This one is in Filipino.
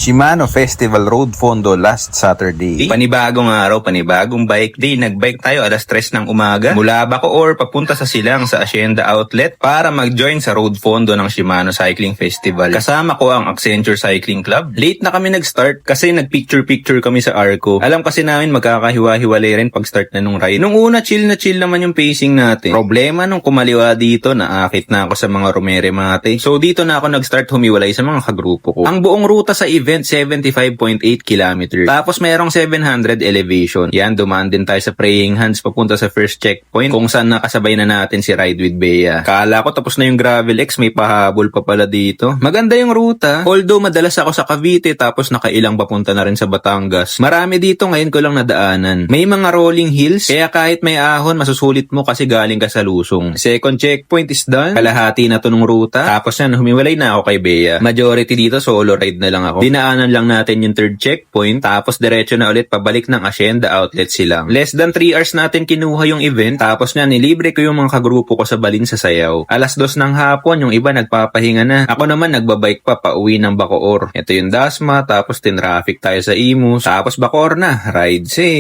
Shimano Festival Road Fondo last Saturday. Panibagong araw, panibagong bike day. Nagbike tayo alas 3 ng umaga mula Bacoor papunta sa Silang sa Hacienda Outlet para mag-join sa Road Fondo ng Shimano Cycling Festival. Kasama ko ang Accenture Cycling Club. Late na kami nag-start kasi nag-picture-picture kami sa Arco. Alam kasi namin magkakahiwa-hiwalay rin pag-start na nung ride. Nung una, chill naman yung pacing natin. Problema nung kumaliwa dito, naakit na ako sa mga Romere Mate. So dito na ako nag-start humiwalay sa mga kagrupo ko. Ang buong ruta sa event, 75.8 km. Tapos merong 700 elevation. Yan, dumaan din tayo sa Praying Hands papunta sa first checkpoint kung saan nakasabay na natin si Ride with Bea. Kala ko tapos na yung Gravel X, may pahabol pa pala dito. Maganda yung ruta. Although madalas ako sa Cavite tapos nakailang papunta na rin sa Batangas. Marami dito ngayon ko lang nadaanan. May mga rolling hills, kaya kahit may ahon, masusulit mo kasi galing ka sa Lusong. Second checkpoint is done. Kalahati na to nung ruta. Tapos yan, humiwalay na ako kay Bea. Majority dito, solo ride na lang ako. Dinaanan lang natin yung third checkpoint, tapos diretso na ulit pabalik ng Hacienda Outlet Silang. Less than 3 hours natin kinuha yung event, tapos nga nilibre ko yung mga kagrupo ko sa Balin sa Sayaw. Alas 2 ng hapon, yung iba nagpapahinga na. Ako naman nagbabike pa pauwi ng Bacoor. Ito yung Dasma, tapos tinraffic tayo sa Imus, tapos Bacoor na. Ride safe!